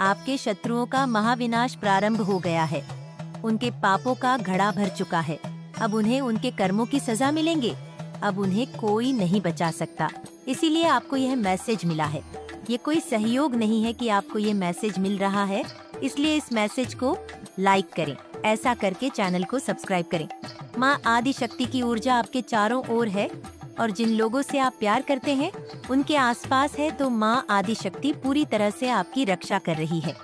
आपके शत्रुओं का महाविनाश प्रारंभ हो गया है। उनके पापों का घड़ा भर चुका है। अब उन्हें उनके कर्मों की सजा मिलेंगे। अब उन्हें कोई नहीं बचा सकता। इसीलिए आपको यह मैसेज मिला है। ये कोई सहयोग नहीं है कि आपको ये मैसेज मिल रहा है, इसलिए इस मैसेज को लाइक करें। ऐसा करके चैनल को सब्सक्राइब करें। माँ आदि शक्ति की ऊर्जा आपके चारों ओर है और जिन लोगों से आप प्यार करते हैं उनके आसपास है, तो माँ आदि शक्ति पूरी तरह से आपकी रक्षा कर रही है।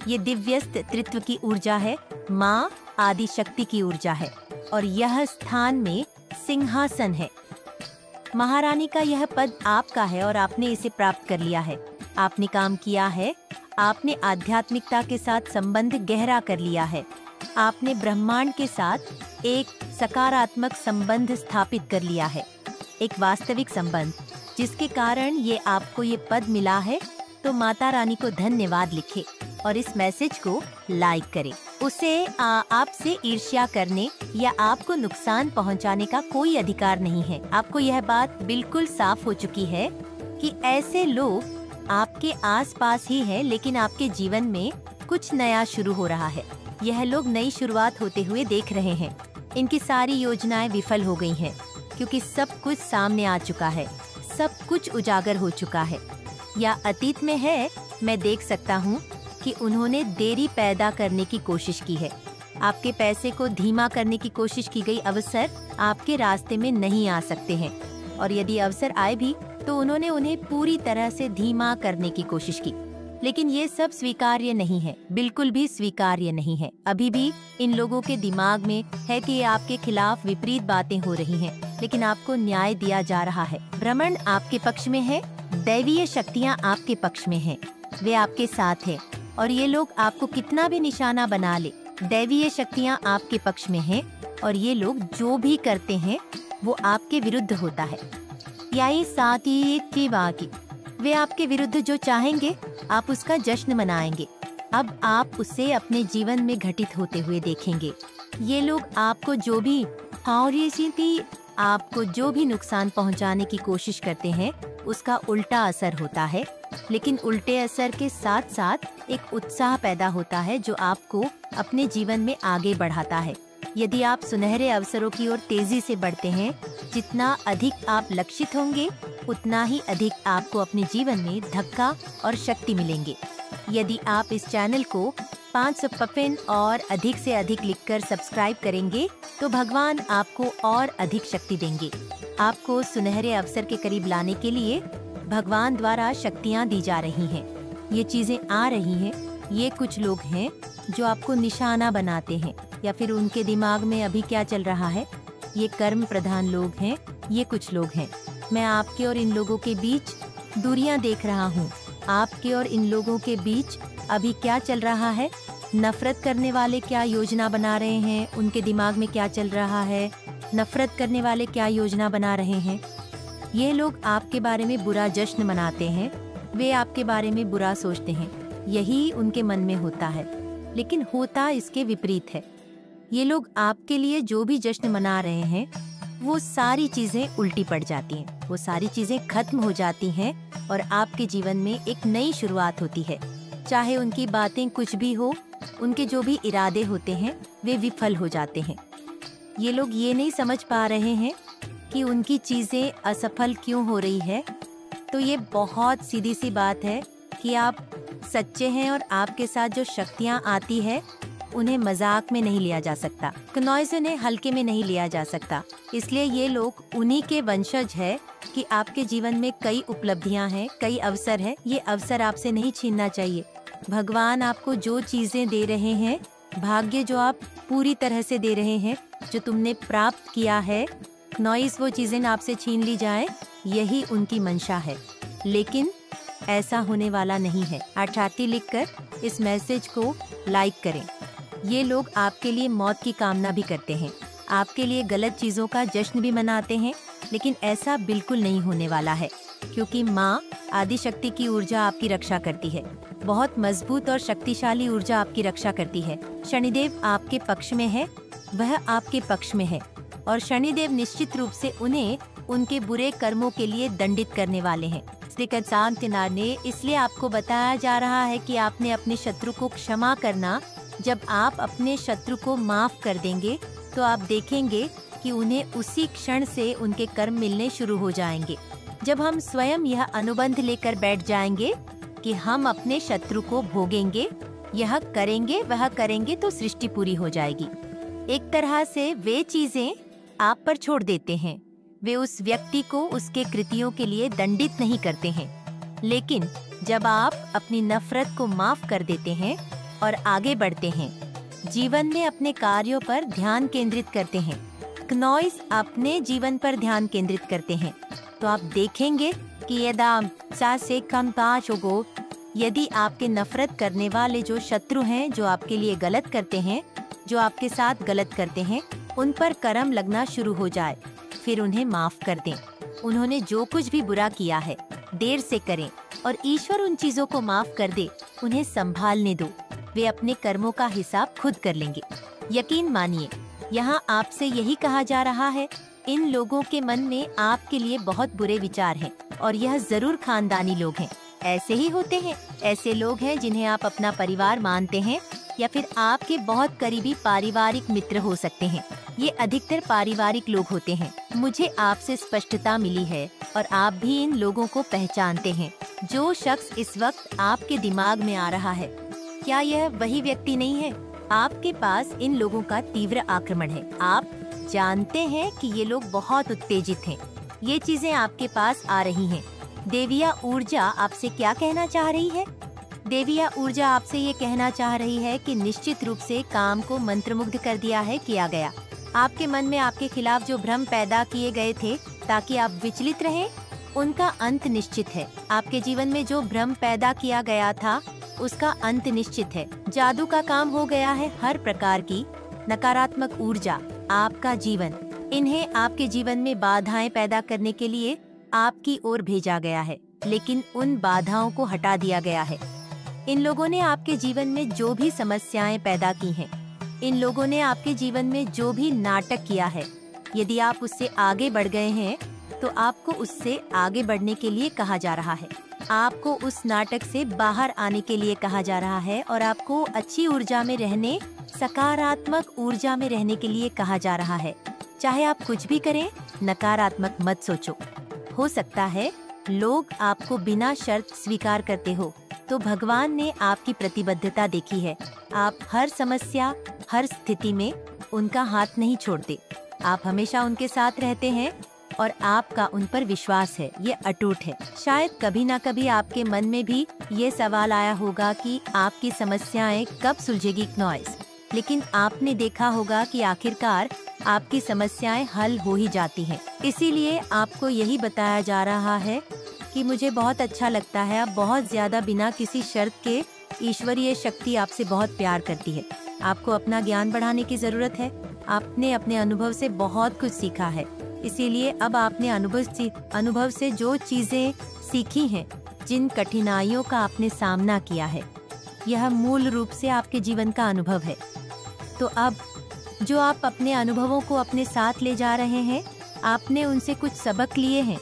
ये दिव्यस्त त्रित्व की ऊर्जा है, माँ आदि शक्ति की ऊर्जा है और यह स्थान में सिंहासन है। महारानी का यह पद आपका है और आपने इसे प्राप्त कर लिया है। आपने काम किया है, आपने आध्यात्मिकता के साथ संबंध गहरा कर लिया है। आपने ब्रह्मांड के साथ एक सकारात्मक संबंध स्थापित कर लिया है, एक वास्तविक संबंध, जिसके कारण ये आपको ये पद मिला है। तो माता रानी को धन्यवाद लिखे और इस मैसेज को लाइक करें। उसे आपसे ईर्ष्या करने या आपको नुकसान पहुंचाने का कोई अधिकार नहीं है। आपको यह बात बिल्कुल साफ हो चुकी है कि ऐसे लोग आपके आसपास ही हैं, लेकिन आपके जीवन में कुछ नया शुरू हो रहा है। यह लोग नई शुरुआत होते हुए देख रहे हैं। इनकी सारी योजनाएं विफल हो गई हैं, क्योंकि सब कुछ सामने आ चुका है, सब कुछ उजागर हो चुका है या अतीत में है। मैं देख सकता हूँ कि उन्होंने देरी पैदा करने की कोशिश की है। आपके पैसे को धीमा करने की कोशिश की गई अवसर आपके रास्ते में नहीं आ सकते हैं, और यदि अवसर आए भी तो उन्होंने उन्हें पूरी तरह से धीमा करने की कोशिश की। लेकिन ये सब स्वीकार्य नहीं है, बिल्कुल भी स्वीकार्य नहीं है। अभी भी इन लोगों के दिमाग में है कि आपके खिलाफ विपरीत बातें हो रही हैं, लेकिन आपको न्याय दिया जा रहा है। ब्रह्मांड आपके पक्ष में है, दैवीय शक्तियाँ आपके पक्ष में हैं, वे आपके साथ हैं। और ये लोग आपको कितना भी निशाना बना ले, दैवीय शक्तियाँ आपके पक्ष में हैं और ये लोग जो भी करते हैं वो आपके विरुद्ध होता है। यही साथ ही बाकी, वे आपके विरुद्ध जो चाहेंगे आप उसका जश्न मनाएंगे। अब आप उसे अपने जीवन में घटित होते हुए देखेंगे। ये लोग आपको जो भी आपको जो भी नुकसान पहुंचाने की कोशिश करते हैं उसका उल्टा असर होता है, लेकिन उल्टे असर के साथ साथ एक उत्साह पैदा होता है जो आपको अपने जीवन में आगे बढ़ाता है। यदि आप सुनहरे अवसरों की ओर तेजी से बढ़ते हैं, जितना अधिक आप लक्षित होंगे उतना ही अधिक आपको अपने जीवन में धक्का और शक्ति मिलेंगे। यदि आप इस चैनल को 500 पपिन और अधिक से अधिक लिखकर सब्सक्राइब करेंगे तो भगवान आपको और अधिक शक्ति देंगे। आपको सुनहरे अवसर के करीब लाने के लिए भगवान द्वारा शक्तियाँ दी जा रही हैं। ये चीजें आ रही हैं। ये कुछ लोग हैं जो आपको निशाना बनाते हैं, या फिर उनके दिमाग में अभी क्या चल रहा है। ये कर्म प्रधान लोग हैं। ये कुछ लोग हैं। मैं आपके और इन लोगों के बीच दूरियां देख रहा हूँ। आपके और इन लोगों के बीच अभी क्या चल रहा है। नफरत करने वाले क्या योजना बना रहे हैं, उनके दिमाग में क्या चल रहा है। नफरत करने वाले क्या योजना बना रहे हैं। ये लोग आपके बारे में बुरा जश्न मनाते हैं। वे आपके बारे में बुरा सोचते हैं, यही उनके मन में होता है, लेकिन होता इसके विपरीत है। ये लोग आपके लिए जो भी जश्न मना रहे हैं वो सारी चीजें उल्टी पड़ जाती हैं, वो सारी चीजें खत्म हो जाती हैं और आपके जीवन में एक नई शुरुआत होती है। चाहे उनकी बातें कुछ भी हो, उनके जो भी इरादे होते हैं वे विफल हो जाते हैं। ये लोग ये नहीं समझ पा रहे हैं कि उनकी चीजें असफल क्यों हो रही है। तो ये बहुत सीधी सी बात है कि आप सच्चे हैं और आपके साथ जो शक्तियाँ आती है उन्हें मजाक में नहीं लिया जा सकता, नॉइज़ उन्हें हल्के में नहीं लिया जा सकता। इसलिए ये लोग उन्हीं के वंशज है कि आपके जीवन में कई उपलब्धियां हैं, कई अवसर है। ये अवसर आपसे नहीं छीनना चाहिए। भगवान आपको जो चीजें दे रहे हैं, भाग्य जो आप पूरी तरह से दे रहे हैं, जो तुमने प्राप्त किया है, नॉइज़ वो चीजें आपसे छीन ली जाए, यही उनकी मंशा है। लेकिन ऐसा होने वाला नहीं है। 88 लिखकर इस मैसेज को लाइक करें। ये लोग आपके लिए मौत की कामना भी करते हैं, आपके लिए गलत चीजों का जश्न भी मनाते हैं, लेकिन ऐसा बिल्कुल नहीं होने वाला है, क्योंकि माँ आदि शक्ति की ऊर्जा आपकी रक्षा करती है। बहुत मजबूत और शक्तिशाली ऊर्जा आपकी रक्षा करती है। शनिदेव आपके पक्ष में है, वह आपके पक्ष में है, और शनिदेव निश्चित रूप से उन्हें उनके बुरे कर्मों के लिए दंडित करने वाले हैं। ने इसलिए आपको बताया जा रहा है कि आपने अपने शत्रु को क्षमा करना। जब आप अपने शत्रु को माफ कर देंगे तो आप देखेंगे कि उन्हें उसी क्षण से उनके कर्म मिलने शुरू हो जाएंगे। जब हम स्वयं यह अनुबंध लेकर बैठ जाएंगे कि हम अपने शत्रु को भोगेंगे, यह करेंगे, वह करेंगे, तो सृष्टि पूरी हो जाएगी। एक तरह से वे चीजें आप पर छोड़ देते हैं। वे उस व्यक्ति को उसके कृतियों के लिए दंडित नहीं करते हैं। लेकिन जब आप अपनी नफरत को माफ कर देते हैं और आगे बढ़ते हैं, जीवन में अपने कार्यों पर ध्यान केंद्रित करते हैं, क्नॉइस अपने जीवन पर ध्यान केंद्रित करते हैं, तो आप देखेंगे कि यदि आपके नफरत करने वाले जो शत्रु हैं, जो आपके लिए गलत करते हैं, जो आपके साथ गलत करते हैं, उन पर कर्म लगना शुरू हो जाए, फिर उन्हें माफ कर दें। उन्होंने जो कुछ भी बुरा किया है देर से करें और ईश्वर उन चीजों को माफ कर दे। उन्हें संभालने दो, वे अपने कर्मों का हिसाब खुद कर लेंगे। यकीन मानिए, यहाँ आपसे यही कहा जा रहा है, इन लोगों के मन में आपके लिए बहुत बुरे विचार हैं और यह जरूर खानदानी लोग हैं। ऐसे ही होते हैं, ऐसे लोग हैं जिन्हें आप अपना परिवार मानते हैं या फिर आपके बहुत करीबी पारिवारिक मित्र हो सकते हैं। ये अधिकतर पारिवारिक लोग होते हैं। मुझे आपसे स्पष्टता मिली है और आप भी इन लोगों को पहचानते हैं। जो शख्स इस वक्त आपके दिमाग में आ रहा है, क्या यह वही व्यक्ति नहीं है? आपके पास इन लोगों का तीव्र आक्रमण है। आप जानते हैं कि ये लोग बहुत उत्तेजित हैं। ये चीजें आपके पास आ रही हैं। देविया ऊर्जा आपसे क्या कहना चाह रही है? देविया ऊर्जा आपसे ये कहना चाह रही है कि निश्चित रूप से काम को मंत्रमुग्ध कर दिया है, किया गया। आपके मन में आपके खिलाफ जो भ्रम पैदा किए गए थे ताकि आप विचलित रहें, उनका अंत निश्चित है। आपके जीवन में जो भ्रम पैदा किया गया था उसका अंत निश्चित है। जादू का काम हो गया है। हर प्रकार की नकारात्मक ऊर्जा, आपका जीवन, इन्हें आपके जीवन में बाधाएं पैदा करने के लिए आपकी ओर भेजा गया है, लेकिन उन बाधाओं को हटा दिया गया है। इन लोगों ने आपके जीवन में जो भी समस्याएं पैदा की हैं, इन लोगों ने आपके जीवन में जो भी नाटक किया है, यदि आप उससे आगे बढ़ गए हैं तो आपको उससे आगे बढ़ने के लिए कहा जा रहा है। आपको उस नाटक से बाहर आने के लिए कहा जा रहा है और आपको अच्छी ऊर्जा में रहने, सकारात्मक ऊर्जा में रहने के लिए कहा जा रहा है। चाहे आप कुछ भी करें, नकारात्मक मत सोचो। हो सकता है लोग आपको बिना शर्त स्वीकार करते हो, तो भगवान ने आपकी प्रतिबद्धता देखी है। आप हर समस्या, हर स्थिति में उनका हाथ नहीं छोड़ते। आप हमेशा उनके साथ रहते हैं और आपका उन पर विश्वास है, ये अटूट है। शायद कभी ना कभी आपके मन में भी ये सवाल आया होगा कि आपकी समस्याएं कब सुलझेगी क्नॉइस, लेकिन आपने देखा होगा कि आखिरकार आपकी समस्याएं हल हो ही जाती हैं। इसीलिए आपको यही बताया जा रहा है कि मुझे बहुत अच्छा लगता है, आप बहुत ज्यादा बिना किसी शर्त के, ईश्वरीय शक्ति आपसे बहुत प्यार करती है। आपको अपना ज्ञान बढ़ाने की जरूरत है। आपने अपने अनुभव से बहुत कुछ सीखा है, इसीलिए अब आपने अनुभव से जो चीजें सीखी हैं, जिन कठिनाइयों का आपने सामना किया है, यह मूल रूप से आपके जीवन का अनुभव है। तो अब जो आप अपने अनुभवों को अपने साथ ले जा रहे हैं, आपने उनसे कुछ सबक लिए हैं।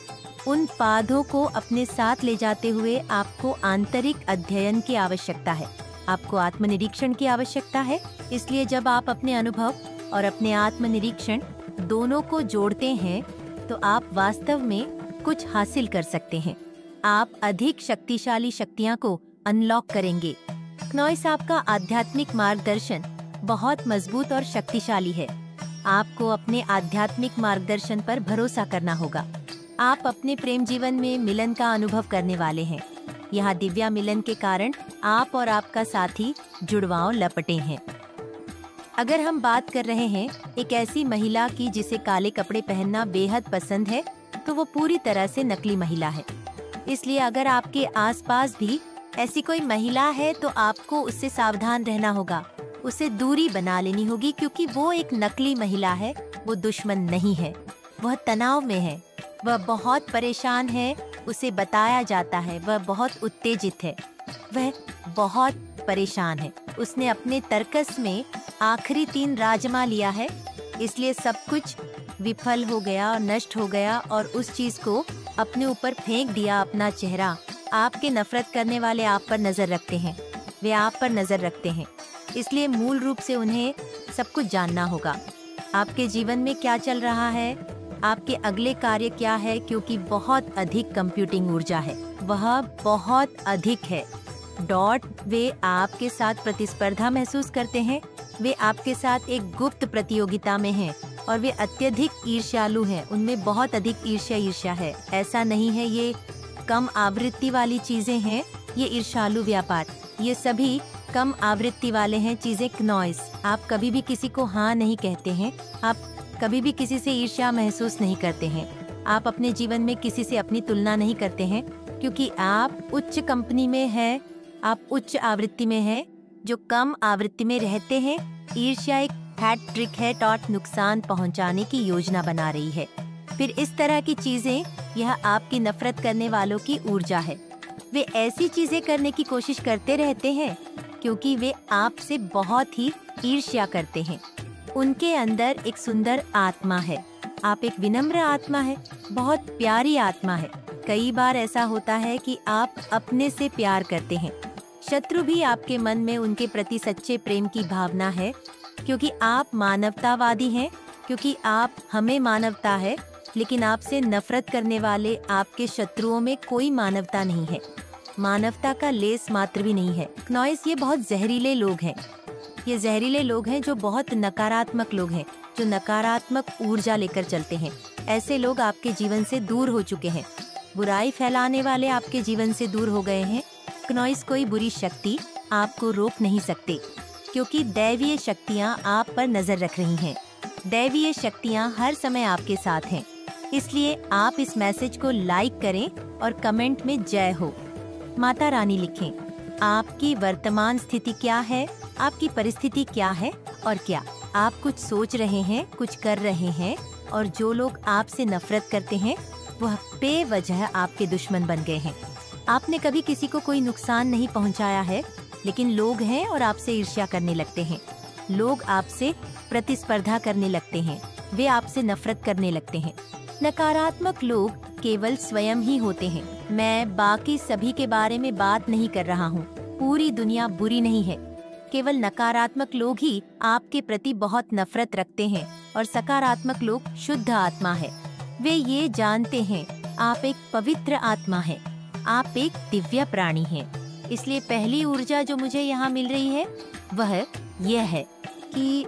उन पाठों को अपने साथ ले जाते हुए आपको आंतरिक अध्ययन की आवश्यकता है, आपको आत्मनिरीक्षण की आवश्यकता है। इसलिए जब आप अपने अनुभव और अपने आत्मनिरीक्षण दोनों को जोड़ते हैं तो आप वास्तव में कुछ हासिल कर सकते हैं। आप अधिक शक्तिशाली शक्तियां को अनलॉक करेंगे। क्नॉइस आपका आध्यात्मिक मार्गदर्शन बहुत मजबूत और शक्तिशाली है। आपको अपने आध्यात्मिक मार्गदर्शन पर भरोसा करना होगा। आप अपने प्रेम जीवन में मिलन का अनुभव करने वाले हैं। यहाँ दिव्या मिलन के कारण आप और आपका साथी जुड़वांव लपटे हैं। अगर हम बात कर रहे हैं एक ऐसी महिला की जिसे काले कपड़े पहनना बेहद पसंद है, तो वो पूरी तरह से नकली महिला है। इसलिए अगर आपके आसपास भी ऐसी कोई महिला है तो आपको उससे सावधान रहना होगा, उसे दूरी बना लेनी होगी, क्योंकि वो एक नकली महिला है। वो दुश्मन नहीं है, वह तनाव में है, वह बहुत परेशान है। उसे बताया जाता है वह बहुत उत्तेजित है, वह बहुत परेशान है। उसने अपने तर्कस में आखिरी 3 राजमा लिया है, इसलिए सब कुछ विफल हो गया और नष्ट हो गया और उस चीज को अपने ऊपर फेंक दिया अपना चेहरा, आपके नफरत करने वाले आप पर नजर रखते हैं, वे आप पर नजर रखते हैं। इसलिए मूल रूप से उन्हें सब कुछ जानना होगा। आपके जीवन में क्या चल रहा है, आपके अगले कार्य क्या है, क्योंकि बहुत अधिक कंप्यूटिंग ऊर्जा है, वह बहुत अधिक है। वे आपके साथ प्रतिस्पर्धा महसूस करते हैं, वे आपके साथ एक गुप्त प्रतियोगिता में हैं और वे अत्यधिक ईर्ष्यालु हैं, उनमें बहुत अधिक ईर्ष्या है। ऐसा नहीं है ये कम आवृत्ति वाली चीजें हैं, ये ईर्ष्यालु व्यापार, ये सभी कम आवृत्ति वाले हैं चीजें। नॉइस, आप कभी भी किसी को हाँ नहीं कहते हैं, आप कभी भी किसी से ईर्ष्या महसूस नहीं करते हैं, आप अपने जीवन में किसी से अपनी तुलना नहीं करते हैं, क्योंकि आप उच्च कंपनी में हैं, आप उच्च आवृत्ति में हैं। जो कम आवृत्ति में रहते हैं, ईर्ष्या एक हैट्रिक है, नुकसान पहुंचाने की योजना बना रही है। फिर इस तरह की चीजें, यह आपकी नफरत करने वालों की ऊर्जा है। वे ऐसी चीजें करने की कोशिश करते रहते हैं क्योंकि वे आपसे बहुत ही ईर्ष्या करते हैं। उनके अंदर एक सुंदर आत्मा है, आप एक विनम्र आत्मा है, बहुत प्यारी आत्मा है। कई बार ऐसा होता है कि आप अपने से प्यार करते हैं। शत्रु भी आपके मन में उनके प्रति सच्चे प्रेम की भावना है, क्योंकि आप मानवतावादी हैं, क्योंकि आप हमें मानवता है, लेकिन आपसे नफरत करने वाले आपके शत्रुओं में कोई मानवता नहीं है, मानवता का लेस मात्र भी नहीं है। नॉइस, ये बहुत जहरीले लोग हैं, ये जहरीले लोग हैं जो बहुत नकारात्मक लोग हैं, जो नकारात्मक ऊर्जा लेकर चलते हैं। ऐसे लोग आपके जीवन से दूर हो चुके हैं, बुराई फैलाने वाले आपके जीवन से दूर हो गए हैं। नॉइस, कोई बुरी शक्ति आपको रोक नहीं सकते, क्योंकि दैवीय शक्तियाँ आप पर नजर रख रही हैं। दैवीय शक्तियाँ हर समय आपके साथ हैं। इसलिए आप इस मैसेज को लाइक करें और कमेंट में जय हो माता रानी लिखें। आपकी वर्तमान स्थिति क्या है, आपकी परिस्थिति क्या है और क्या आप कुछ सोच रहे हैं, कुछ कर रहे हैं, और जो लोग आपसे नफरत करते हैं वह बेवजह आपके दुश्मन बन गए हैं। आपने कभी किसी को कोई नुकसान नहीं पहुंचाया है, लेकिन लोग हैं और आपसे ईर्ष्या करने लगते हैं। लोग आपसे प्रतिस्पर्धा करने लगते हैं, वे आपसे नफरत करने लगते हैं। नकारात्मक लोग केवल स्वयं ही होते हैं। मैं बाकी सभी के बारे में बात नहीं कर रहा हूँ। पूरी दुनिया बुरी नहीं है, केवल नकारात्मक लोग ही आपके प्रति बहुत नफरत रखते हैं, और सकारात्मक लोग शुद्ध आत्मा है। वे ये जानते हैं आप एक पवित्र आत्मा है, आप एक दिव्य प्राणी हैं। इसलिए पहली ऊर्जा जो मुझे यहाँ मिल रही है वह यह है कि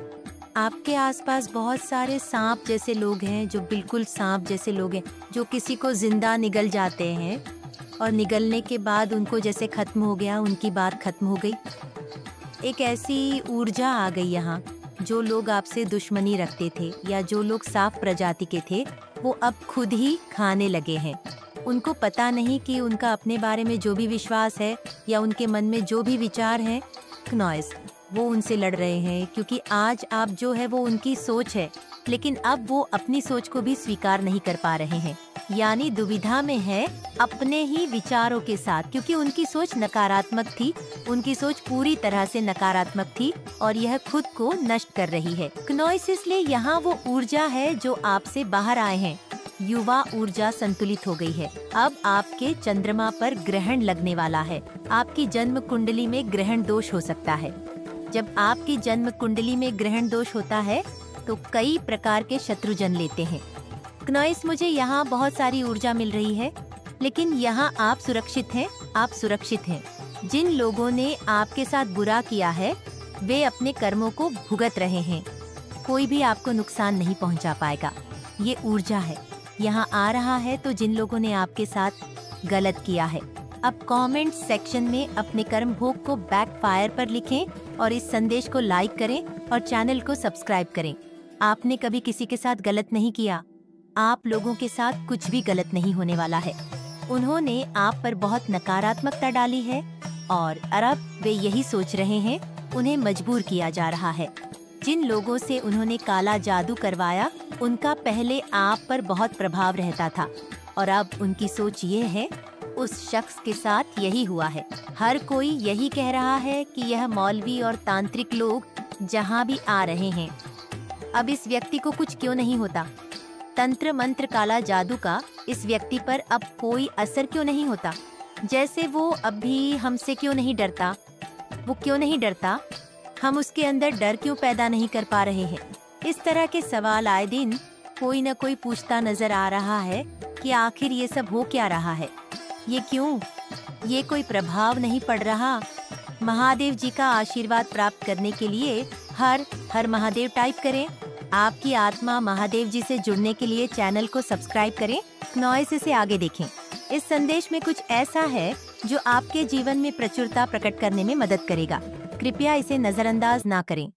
आपके आसपास बहुत सारे सांप जैसे लोग हैं, जो बिल्कुल सांप जैसे लोग हैं, जो किसी को जिंदा निगल जाते हैं और निगलने के बाद उनको जैसे खत्म हो गया, उनकी बात खत्म हो गई। एक ऐसी ऊर्जा आ गई यहाँ। जो लोग आपसे दुश्मनी रखते थे या जो लोग साफ प्रजाति के थे, वो अब खुद ही खाने लगे हैं। उनको पता नहीं कि उनका अपने बारे में जो भी विश्वास है या उनके मन में जो भी विचार है, नॉइस, वो उनसे लड़ रहे हैं, क्योंकि आज आप जो है वो उनकी सोच है, लेकिन अब वो अपनी सोच को भी स्वीकार नहीं कर पा रहे हैं, यानी दुविधा में है अपने ही विचारों के साथ, क्योंकि उनकी सोच नकारात्मक थी, उनकी सोच पूरी तरह से नकारात्मक थी और यह खुद को नष्ट कर रही है। नॉइस, इसलिए यहाँ वो ऊर्जा है जो आपसे बाहर आए हैं। युवा ऊर्जा संतुलित हो गई है। अब आपके चंद्रमा पर ग्रहण लगने वाला है। आपकी जन्म कुंडली में ग्रहण दोष हो सकता है। जब आपकी जन्म कुंडली में ग्रहण दोष होता है तो कई प्रकार के शत्रु जन लेते हैं। नॉइस, मुझे यहाँ बहुत सारी ऊर्जा मिल रही है, लेकिन यहाँ आप सुरक्षित हैं, आप सुरक्षित हैं। जिन लोगों ने आपके साथ बुरा किया है वे अपने कर्मों को भुगत रहे हैं। कोई भी आपको नुकसान नहीं पहुँचा पाएगा। ये ऊर्जा है, यहाँ आ रहा है। तो जिन लोगों ने आपके साथ गलत किया है, अब कमेंट सेक्शन में अपने कर्म भोग को बैकफायर पर लिखें और इस संदेश को लाइक करें और चैनल को सब्सक्राइब करें। आपने कभी किसी के साथ गलत नहीं किया। आप लोगों के साथ कुछ भी गलत नहीं होने वाला है। उन्होंने आप पर बहुत नकारात्मकता डाली है और अब वे यही सोच रहे हैं, उन्हें मजबूर किया जा रहा है। जिन लोगों से उन्होंने काला जादू करवाया, उनका पहले आप पर बहुत प्रभाव रहता था और अब उनकी सोच ये है, उस शख्स के साथ यही हुआ है। हर कोई यही कह रहा है कि यह मौलवी और तांत्रिक लोग जहाँ भी आ रहे हैं, अब इस व्यक्ति को कुछ क्यों नहीं होता। तंत्र मंत्र काला जादू का इस व्यक्ति पर अब कोई असर क्यों नहीं होता? जैसे वो अभी हमसे क्यों नहीं डरता? वो क्यों नहीं डरता? हम उसके अंदर डर क्यों पैदा नहीं कर पा रहे हैं? इस तरह के सवाल आए दिन कोई न कोई पूछता नजर आ रहा है कि आखिर ये सब हो क्या रहा है? ये क्यों? ये कोई प्रभाव नहीं पड़ रहा? महादेव जी का आशीर्वाद प्राप्त करने के लिए हर हर महादेव टाइप करें। आपकी आत्मा महादेव जी से जुड़ने के लिए चैनल को सब्सक्राइब करें। नॉइस से आगे देखें। इस संदेश में कुछ ऐसा है जो आपके जीवन में प्रचुरता प्रकट करने में मदद करेगा। कृपया इसे नजरअंदाज ना करें।